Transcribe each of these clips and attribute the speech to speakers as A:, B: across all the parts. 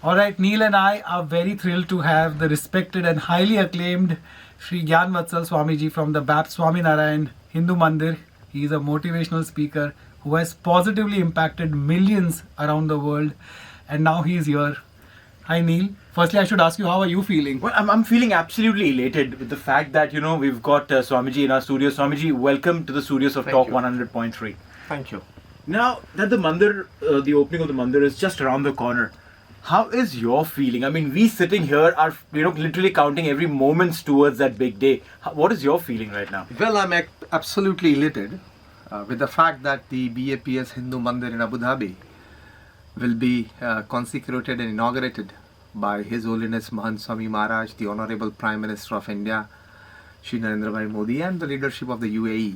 A: Alright, Neil and I are very thrilled to have the respected and highly acclaimed Sri Gyanvatsal Swami Ji from the BAPS Hindu Mandir. He is a motivational speaker who has positively impacted millions around the world, and now he is here. Hi Neil. Firstly, I should ask you, how are you feeling?
B: Well, I'm feeling absolutely elated with the fact that, we've got Swamiji in our studio. Swamiji, welcome to the studios of Talk 100.3.
C: Thank you.
B: Now that the Mandir, the opening of the Mandir is just around the corner, how is your feeling? I mean, we sitting here are, literally counting every moment towards that big day. What is your feeling right now?
C: Well, I'm absolutely elated with the fact that the BAPS Hindu Mandir in Abu Dhabi will be consecrated and inaugurated by His Holiness Mahant Swami Maharaj, the Honorable Prime Minister of India, Shri Narendra Bhai Modi, and the leadership of the UAE.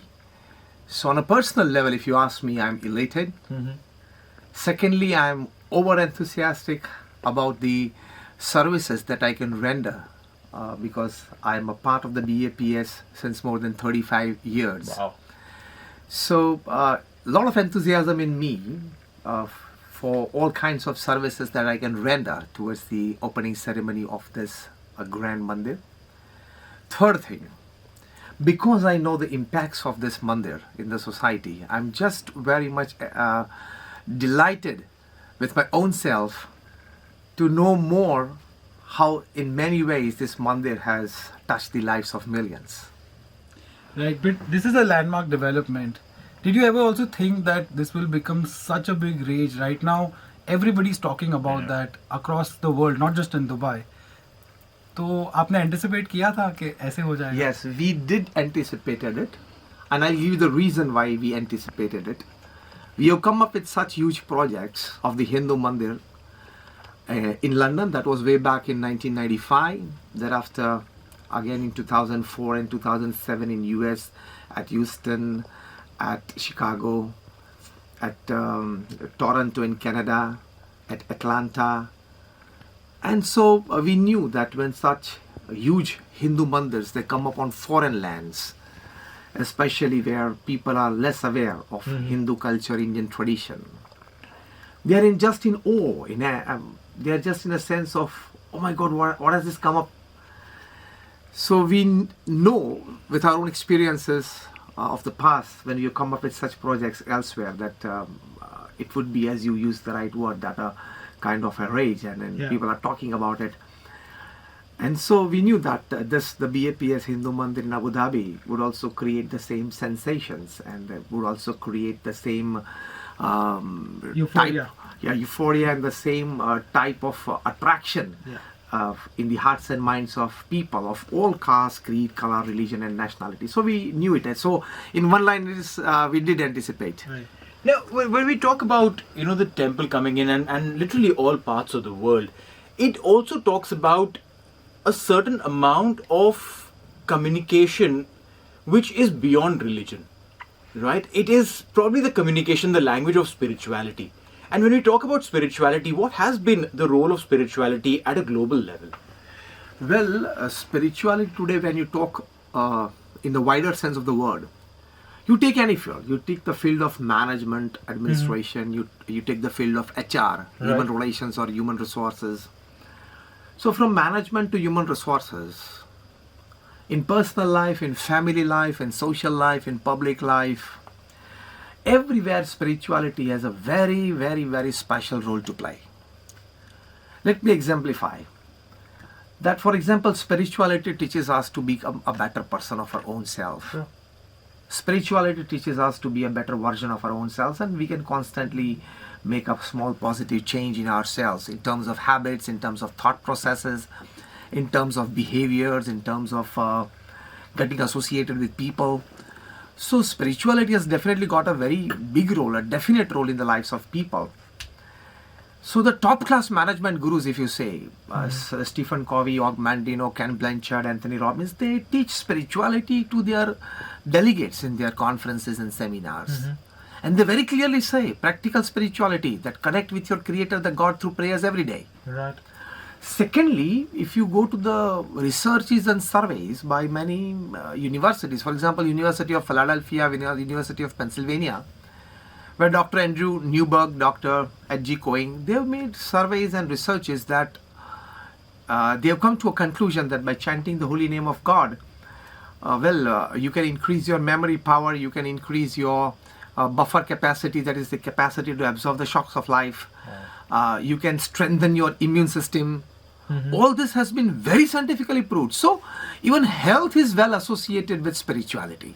C: So on a personal level, if you ask me, I'm elated. Secondly, I'm over-enthusiastic about the services that I can render because I'm a part of the BAPS since more than 35 years.
B: Wow.
C: So a lot of enthusiasm in me for all kinds of services that I can render towards the opening ceremony of this grand mandir. Third thing, because I know the impacts of this mandir in the society, I'm just very much delighted with my own self to know more how in many ways this mandir has touched the lives of millions.
A: Right, but this is a landmark development. Did you ever also think that this will become such a big rage? Right now, everybody's talking about that across the world, not just in Dubai. तो आपने anticipate किया था कि ऐसे हो जाएगा?
C: Yes, we did anticipated it, and I'll give you the reason why we anticipated it. We have come up with such huge projects of the Hindu Mandir in London. That was way back in 1995. Thereafter, again in 2004 and 2007 in US, at Houston, at Chicago, at Toronto in Canada, at Atlanta. And so we knew that when such huge Hindu mandirs, they come up on foreign lands, especially where people are less aware of Hindu culture, Indian tradition. They are just in awe. They are just in a sense of, oh my God, what has this come up? So we know with our own experiences of the past, when you come up with such projects elsewhere, that it would be, as you use the right word, that a kind of a rage, and then people are talking about it. And so we knew that the BAPS Hindu Mandir in Abu Dhabi would also create the same sensations, and would also create the same
A: Euphoria.
C: Euphoria, and the same type of attraction in the hearts and minds of people of all caste, creed, color, religion, and nationality. So we knew it. And so in one line, it is, we did anticipate.
A: Right.
B: Now, when we talk about, the temple coming in and literally all parts of the world, it also talks about a certain amount of communication which is beyond religion, right? It is probably the communication, the language of spirituality. And when we talk about spirituality, what has been the role of spirituality at a global level?
C: Well, spirituality today, when you talk in the wider sense of the word, you take any field. You take the field of management, administration, you take the field of HR, human relations or human resources. So from management to human resources, in personal life, in family life, in social life, in public life, everywhere spirituality has a very, very, very special role to play. Let me exemplify that. For example, spirituality teaches us to become a better person of our own self.
A: Sure.
C: Spirituality teaches us to be a better version of our own selves, and we can constantly make a small positive change in ourselves in terms of habits, in terms of thought processes, in terms of behaviors, in terms of getting associated with people. So spirituality has definitely got a very big role, a definite role in the lives of people. So the top class management gurus, if you say, Stephen Covey, Og Mandino, Ken Blanchard, Anthony Robbins, they teach spirituality to their delegates in their conferences and seminars. And they very clearly say practical spirituality that connect with your creator, the God, through prayers every day.
A: Right.
C: Secondly, if you go to the researches and surveys by many universities, for example, University of Philadelphia, University of Pennsylvania, where Dr. Andrew Newberg, Dr. H.G. Coing, they have made surveys and researches that they have come to a conclusion that by chanting the holy name of God, you can increase your memory power, you can increase your buffer capacity, that is the capacity to absorb the shocks of life. You can strengthen your immune system. All this has been very scientifically proved. So even health is well associated with spirituality.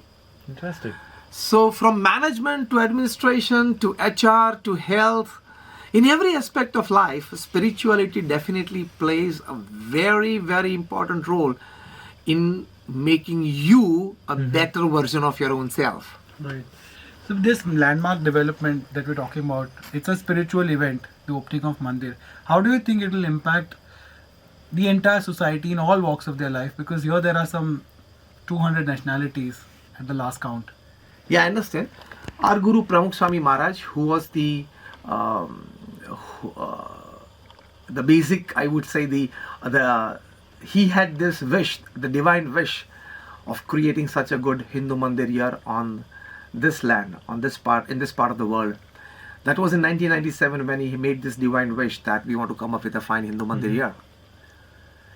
B: Interesting.
C: So from management to administration to HR to health, in every aspect of life, spirituality definitely plays a very, very important role in making you a better version of your own self.
A: Right. So this landmark development that we're talking about, it's a spiritual event, the opening of Mandir. How do you think it will impact the entire society in all walks of their life? Because here there are some 200 nationalities at the last count.
C: Yeah, I understand. Our Guru Pramukh Swami Maharaj, who was the basic, I would say, he had this wish, the divine wish of creating such a good Hindu Mandir here on this land, in this part of the world. That was in 1997 when he made this divine wish that we want to come up with a fine Hindu Mandir here.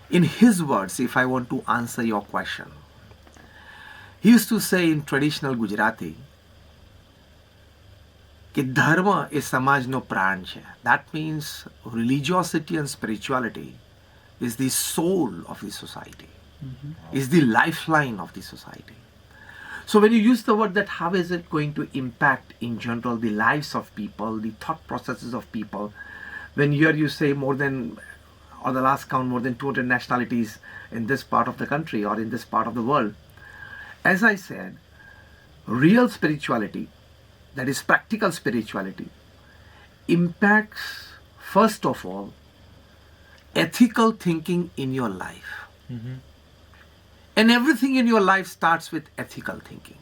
C: In his words, if I want to answer your question, he used to say in traditional Gujarati, कि धर्म is समाजનો प्राण છે. That means religiosity and spirituality is the soul of the society, is the lifeline of the society. So when you use the word that how is it going to impact in general the lives of people, the thought processes of people, when here you say more than, or the last count, more than 200 nationalities in this part of the country or in this part of the world, as I said, real spirituality, that is practical spirituality, impacts first of all ethical thinking in your life. And everything in your life starts with ethical thinking.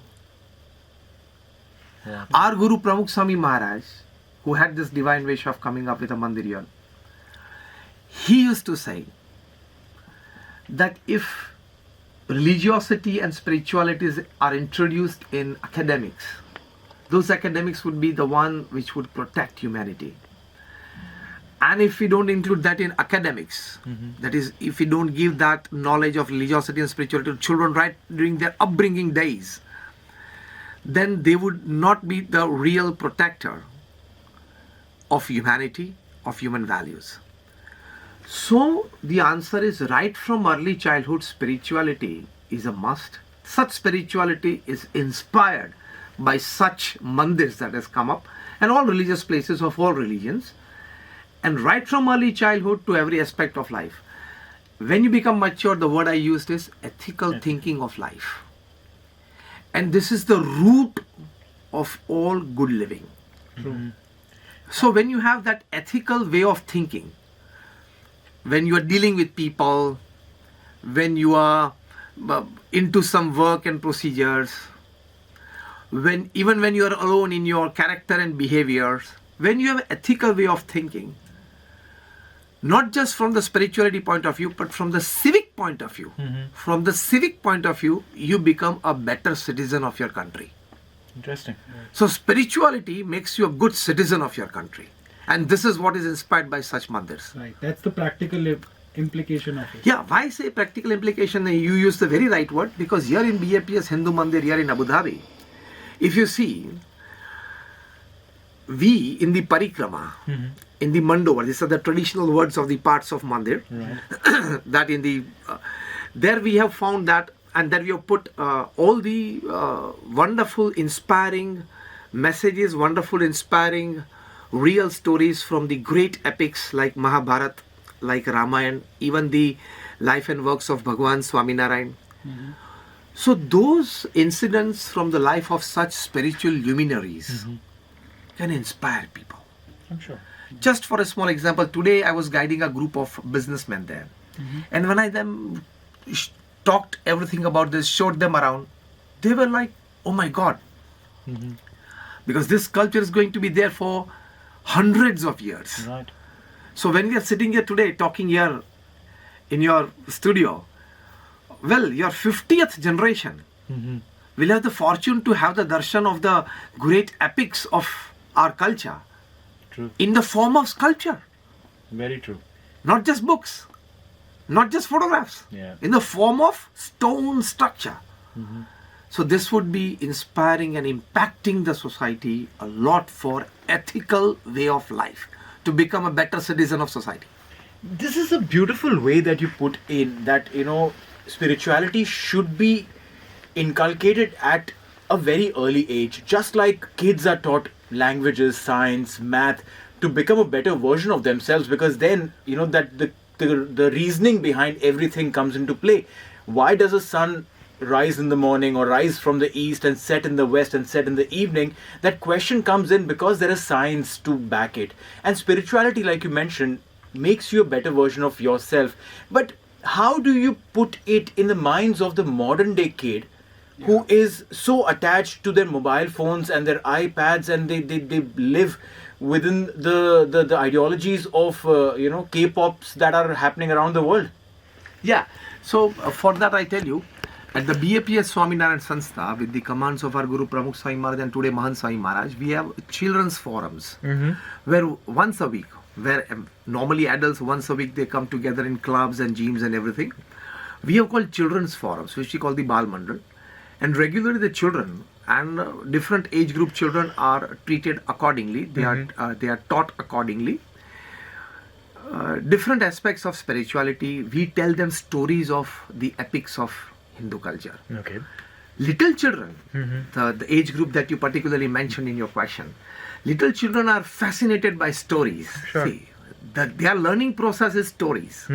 B: Yeah.
C: Our Guru Pramukh Swami Maharaj, who had this divine wish of coming up with a mandir here, he used to say that if religiosity and spiritualities are introduced in academics, those academics would be the one which would protect humanity. And if we don't include that in academics, that is, if we don't give that knowledge of religiosity and spirituality to children right during their upbringing days, then they would not be the real protector of humanity, of human values. So the answer is right from early childhood, spirituality is a must. Such spirituality is inspired by such mandirs that has come up and all religious places of all religions. And right from early childhood to every aspect of life. When you become mature, the word I used is ethical thinking of life. And this is the root of all good living. So when you have that ethical way of thinking, when you are dealing with people, when you are into some work and procedures, even when you are alone in your character and behaviors, when you have an ethical way of thinking, not just from the spirituality point of view, but from the civic point of view. From the civic point of view, you become a better citizen of your country.
B: Interesting.
C: So spirituality makes you a good citizen of your country. And this is what is inspired by such mandirs.
A: Right. That's the practical implication of it.
C: Yeah, why say practical implication? You use the very right word, because here in BAPS Hindu Mandir, here in Abu Dhabi, if you see, we in the parikrama, in the mandover, these are the traditional words of the parts of mandir, that in the, there we have found that, and that we have put all the wonderful, inspiring messages, wonderful, inspiring, real stories from the great epics like Mahabharata, like Rama, even the life and works of Bhagwan Swaminarayan. So those incidents from the life of such spiritual luminaries can inspire people.
B: I'm sure.
C: Just for a small example, today I was guiding a group of businessmen there. And when I then talked everything about this, showed them around, they were like, oh my God. Because this culture is going to be there for hundreds of years.
B: Right.
C: So when we are sitting here today, talking here in your studio, well, your 50th generation will have the fortune to have the darshan of the great epics of our culture
B: True.
C: in the form of sculpture,
B: Very true.
C: not just books, not just photographs,
B: Yeah.
C: in the form of stone structure. So this would be inspiring and impacting the society a lot for ethical way of life, to become a better citizen of society.
B: This is a beautiful way that you put in that, spirituality should be inculcated at a very early age, just like kids are taught languages, science, math, to become a better version of themselves, because then that the reasoning behind everything comes into play. Why does a sun rise in the morning or rise from the east and set in the west and set in the evening? That question comes in because there is science to back it. And spirituality, like you mentioned, makes you a better version of yourself. But how do you put it in the minds of the modern day kid who is so attached to their mobile phones and their iPads, and they live within the ideologies of K-pops that are happening around the world?
C: Yeah, so for that I tell you, at the BAPS Swaminarayan Sanstha, with the commands of our Guru Pramukh Swami Maharaj and today Mahan Swami Maharaj, we have children's forums where once a week, where normally adults once a week they come together in clubs and gyms and everything. We have called children's forums, which we call the Bal Mandal, and regularly the children and different age group children are treated accordingly. They are taught accordingly. Different aspects of spirituality. We tell them stories of the epics of Hindu culture.
B: Okay.
C: Little children, the age group that you particularly mentioned in your question, little children are fascinated by stories.
B: Sure.
C: See, their learning process is stories.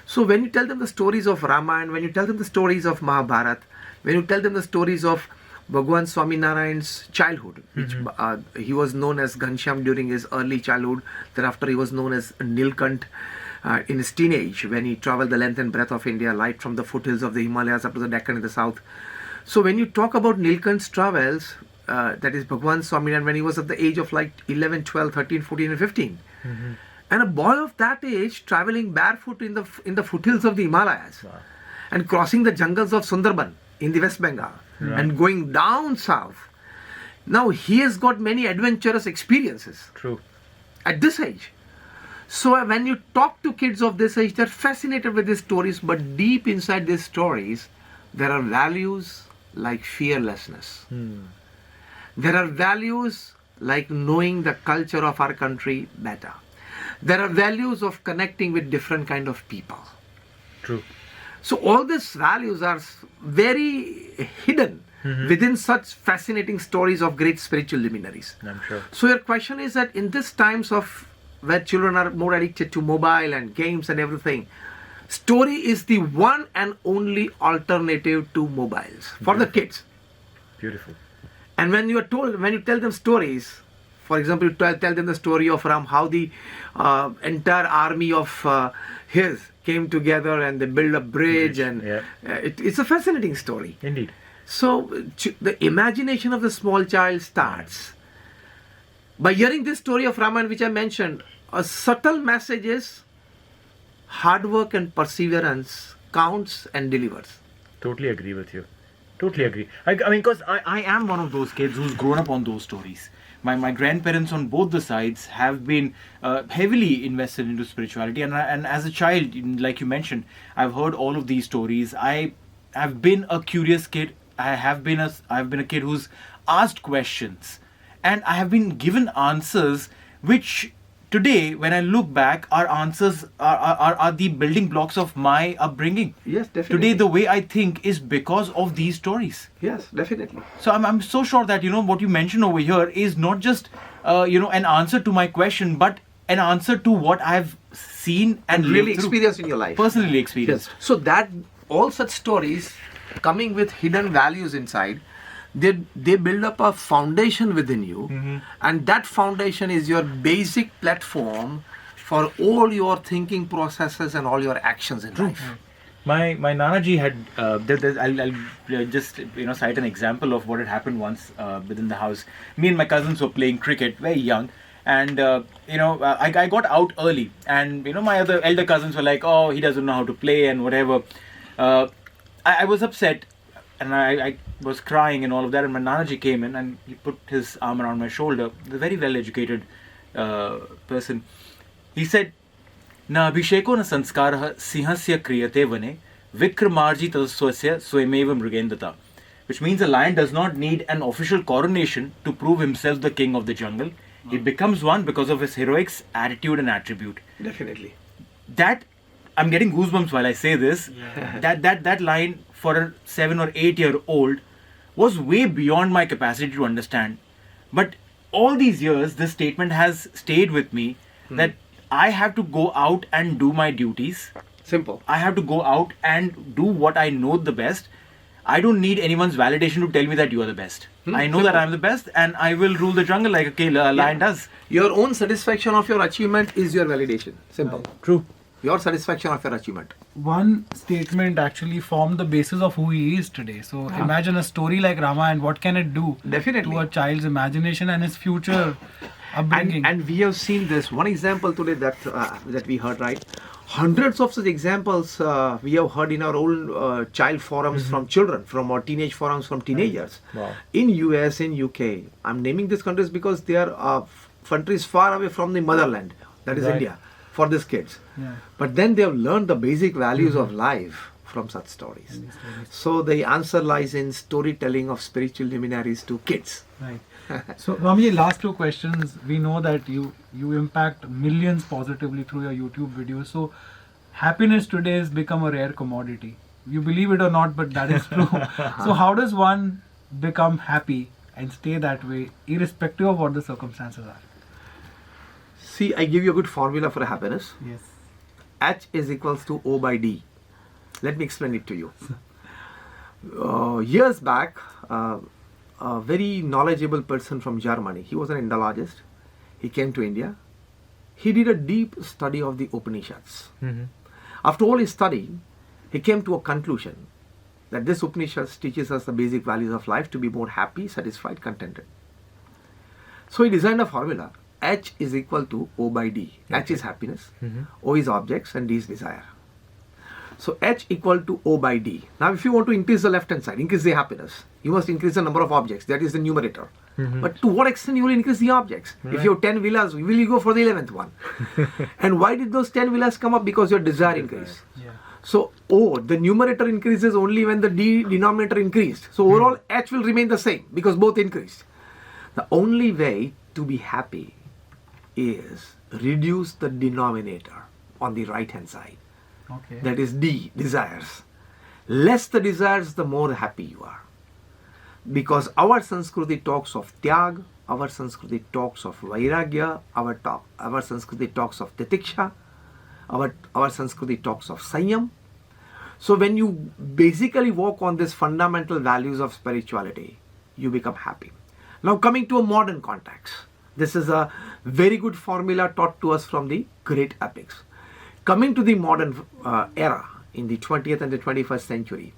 C: So when you tell them the stories of Rama, and when you tell them the stories of Mahabharata, when you tell them the stories of Bhagwan Swaminarayan's childhood, which he was known as Ghanshyam during his early childhood, thereafter he was known as Neelkant in his teenage, when he traveled the length and breadth of India, right from the foothills of the Himalayas up to the Deccan in the south. So when you talk about Neelkant's travels, that is Bhagwan Swaminarayan, when he was at the age of like 11, 12, 13, 14 and 15. And a boy of that age traveling barefoot in the foothills of the Himalayas, and crossing the jungles of Sundarban in the West Bengal, and going down south. Now he has got many adventurous experiences.
B: True.
C: At this age. So when you talk to kids of this age, they're fascinated with these stories, but deep inside these stories, there are values like fearlessness. There are values like knowing the culture of our country better. There are values of connecting with different kind of people.
B: True.
C: So all these values are very hidden within such fascinating stories of great spiritual luminaries.
B: I'm sure.
C: So your question is that in these times of where children are more addicted to mobile and games and everything, story is the one and only alternative to mobiles for the kids.
B: Beautiful.
C: And when you tell them stories, for example, you tell them the story of Ram, how the entire army of his came together and they built a bridge, and it's a fascinating story.
B: Indeed.
C: So the imagination of the small child starts by hearing this story of Raman, which I mentioned. A subtle message is hard work and perseverance counts and delivers.
B: Totally agree with you. Totally agree. I mean, because I am one of those kids who's grown up on those stories. My grandparents on both the sides have been heavily invested into spirituality, and as a child, like you mentioned, I've heard all of these stories. I have been a curious kid. I've been a kid who's asked questions, and I have been given answers which today, when I look back, our answers are the building blocks of my upbringing.
C: Yes, definitely.
B: Today, the way I think is because of these stories.
C: Yes, definitely.
B: So I'm so sure that what you mentioned over here is not just an answer to my question, but an answer to what I've seen and
C: really
B: lived through.
C: experienced in your life.
B: Personally experienced.
C: Yes. So that all such stories coming with hidden values inside, they build up a foundation within you, and that foundation is your basic platform for all your thinking processes and all your actions in life.
B: My Nanaji had I'll just cite an example of what had happened once within the house. Me and my cousins were playing cricket, very young, and I got out early, and my other elder cousins were like, oh, he doesn't know how to play and whatever. I was upset, and I was crying and all of that, and my Nanaji came in and he put his arm around my shoulder. He's a very well-educated person. He said, "Na abhisheko na sanskaraha sinhasya kriyate vane vikramarji taswasya swameva mrugendata," which means a lion does not need an official coronation to prove himself the king of the jungle. He becomes one because of his heroics, attitude and attribute.
C: Definitely.
B: That, I'm getting goosebumps while I say this. That line for a 7 or 8 year old was way beyond my capacity to understand. But all these years, this statement has stayed with me that I have to go out and do my duties.
C: Simple.
B: I have to go out and do what I know the best. I don't need anyone's validation to tell me that you are the best. I know that I'm the best and I will rule the jungle like a lion does.
C: Your own satisfaction of your achievement is your validation. Simple.
B: True.
C: Your satisfaction of your achievement.
A: One statement actually formed the basis of who he is today. So imagine a story like Rama and what can it do
C: Definitely.
A: to a child's imagination and his future upbringing.
C: And we have seen this. One example today that we heard, right? Hundreds of such examples we have heard in our own child forums from children, from our teenage forums from teenagers.
B: Wow.
C: In US, in UK. I'm naming these countries because they are countries far away from the motherland, that is India, for these kids.
A: Yeah.
C: But then they have learned the basic values of life from such stories. So the answer lies in storytelling of spiritual luminaries to kids.
A: Right. So, Ramji, last two questions. We know that you impact millions positively through your YouTube videos. So, happiness today has become a rare commodity. You believe it or not, but that is true. So, how does one become happy and stay that way, irrespective of what the circumstances are?
C: See, I give you a good formula for happiness.
A: Yes.
C: H is equals to O by D. Let me explain it to you. Years back, a very knowledgeable person from Germany, he was an Indologist. He came to India. He did a deep study of the Upanishads. After all his study, he came to a conclusion that this Upanishads teaches us the basic values of life to be more happy, satisfied, contented. So he designed a formula. H is equal to O by D. H is happiness, O is objects, and D is desire. So H equal to O by D. Now if you want to increase the left hand side, increase the happiness, you must increase the number of objects. That is the numerator. But to what extent you will increase the objects? If you have 10 villas, will you go for the 11th one? And why did those 10 villas come up? Because your desire increased.
A: Yeah.
C: So O, the numerator increases only when the D denominator increased. So overall H will remain the same because both increased. The only way to be happy is reduce the denominator on the right hand side.
A: Okay.
C: That is D, desires. Less the desires, the more happy you are. Because our Sanskriti talks of Tyag, our Sanskriti talks of Vairagya, our Sanskriti talks of Titiksha, our Sanskriti talks of Sanyam. So when you basically walk on these fundamental values of spirituality, you become happy. Now coming to a modern context, this is a very good formula taught to us from the great epics. Coming to the modern era, in the 20th and the 21st century,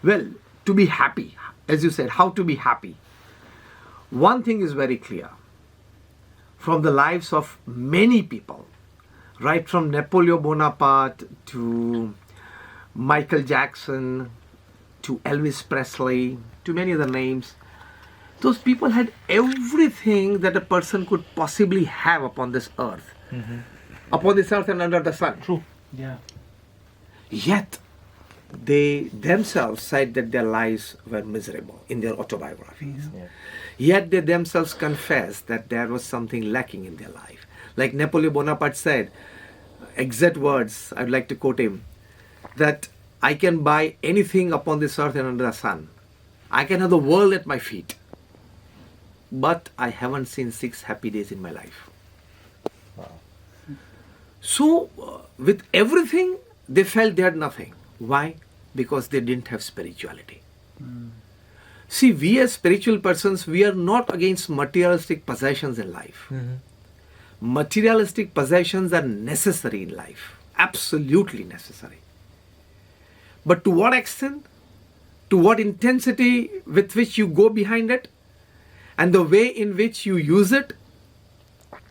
C: well, to be happy, as you said, how to be happy? One thing is very clear. From the lives of many people, right from Napoleon Bonaparte to Michael Jackson to Elvis Presley to many other names, those people had everything that a person could possibly have upon this earth. Upon this earth and under the sun.
A: True. Yeah.
C: Yet, they themselves said that their lives were miserable in their autobiographies. Yet they themselves confessed that there was something lacking in their life. Like Napoleon Bonaparte said, exact words, I'd like to quote him, that I can buy anything upon this earth and under the sun. I can have the world at my feet. But I haven't seen 6 happy days in my life. So, with everything, they felt they had nothing. Why? Because they didn't have spirituality. See, we as spiritual persons, we are not against materialistic possessions in life. Materialistic possessions are necessary in life. Absolutely necessary. But to what extent? To what intensity with which you go behind it? And the way in which you use it?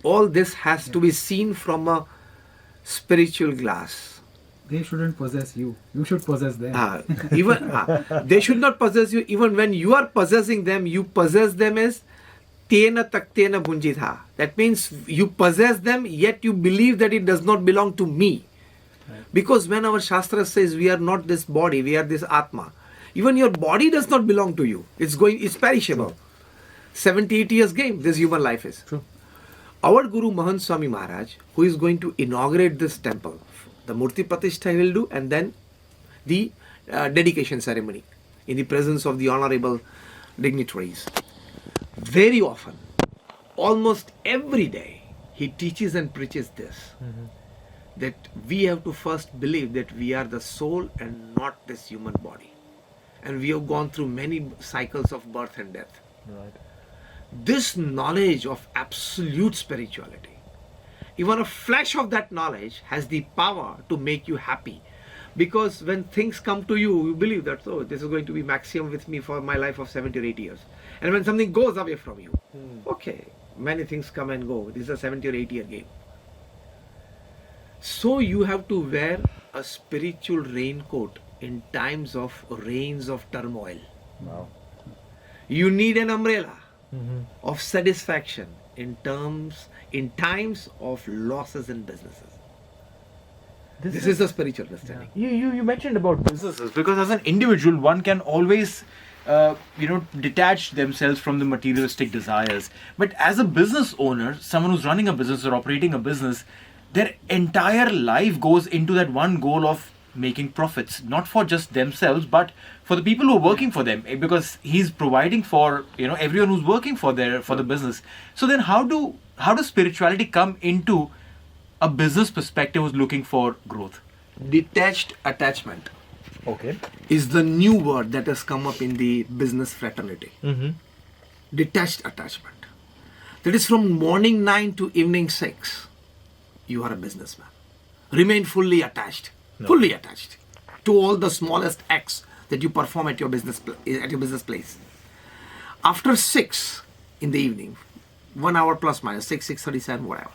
C: All this has to be seen from a spiritual glass.
A: They shouldn't possess you. You should possess them.
C: They should not possess you. Even when you are possessing them, you possess them as tena taktena bunjitha. That means you possess them, yet you believe that it does not belong to me. Because when our Shastra says we are not this body, we are this Atma. Even your body does not belong to you. It's perishable. 78 years game, this human life is.
B: True.
C: Our Guru Mahant Swami Maharaj, who is going to inaugurate this temple, the Murti Pratishtha will do, and then the dedication ceremony in the presence of the honorable dignitaries. Very often, almost every day, he teaches and preaches this. That we have to first believe that we are the soul and not this human body. And we have gone through many cycles of birth and death.
B: Right.
C: This knowledge of absolute spirituality, even a flash of that knowledge has the power to make you happy. Because when things come to you, you believe that, oh, this is going to be maximum with me for my life of 70 or 80 years. And when something goes away from you, okay, many things come and go. This is a 70 or 80 year game. So you have to wear a spiritual raincoat in times of rains of turmoil.
B: Wow.
C: You need an umbrella of satisfaction in times of losses in businesses. This is the spiritual understanding.
B: You mentioned about businesses, because as an individual one can always detach themselves from the materialistic desires. But as a business owner, someone who's running a business or operating a business, their entire life goes into that one goal of making profits, not for just themselves but for the people who are working for them, because he's providing for everyone who's working for the business. So then how does spirituality come into a business perspective who's looking for growth?
C: Detached attachment is the new word that has come up in the business fraternity. Detached attachment. That is from morning 9 to evening 6. You are a businessman. Remain fully attached to all the smallest acts that you perform at your business place. After 6 in the evening, 1 hour plus minus 6:37, whatever,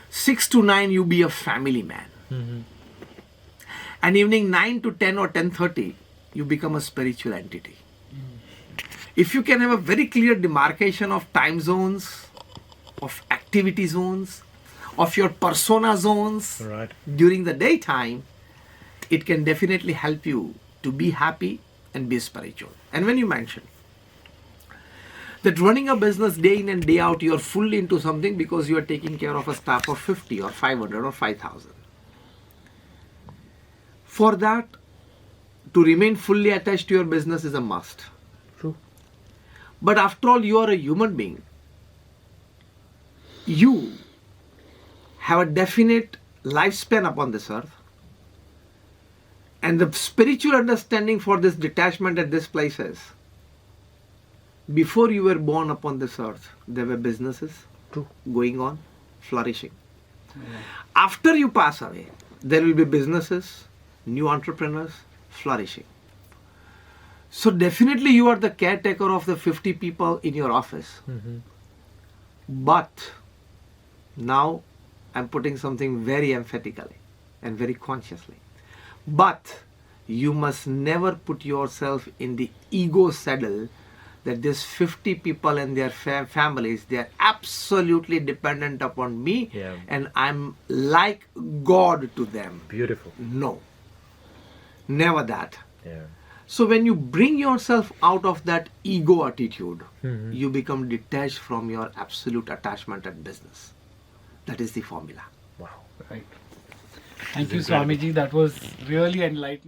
C: 6 to 9 you be a family man. And evening 9 to 10 or 10:30 you become a spiritual entity. If you can have a very clear demarcation of time zones, of activity zones, of your persona zones during the daytime, it can definitely help you to be happy and be spiritual. And when you mention that running a business day in and day out, you are fully into something because you are taking care of a staff of 50 or 500 or 5,000. For that, to remain fully attached to your business is a must.
B: True.
C: But after all, you are a human being. You have a definite lifespan upon this earth. And the spiritual understanding for this detachment at this place is, before you were born upon this earth, there were businesses going on, flourishing. After you pass away, there will be businesses, new entrepreneurs, flourishing. So definitely you are the caretaker of the 50 people in your office. But now I'm putting something very emphatically and very consciously. But you must never put yourself in the ego saddle that these 50 people and their families, they are absolutely dependent upon me and I'm like God to them.
B: Beautiful.
C: No. Never that.
B: Yeah.
C: So when you bring yourself out of that ego attitude, you become detached from your absolute attachment at business. That is the formula.
B: Wow.
A: Right. Thank you, Swamiji. That was really enlightening.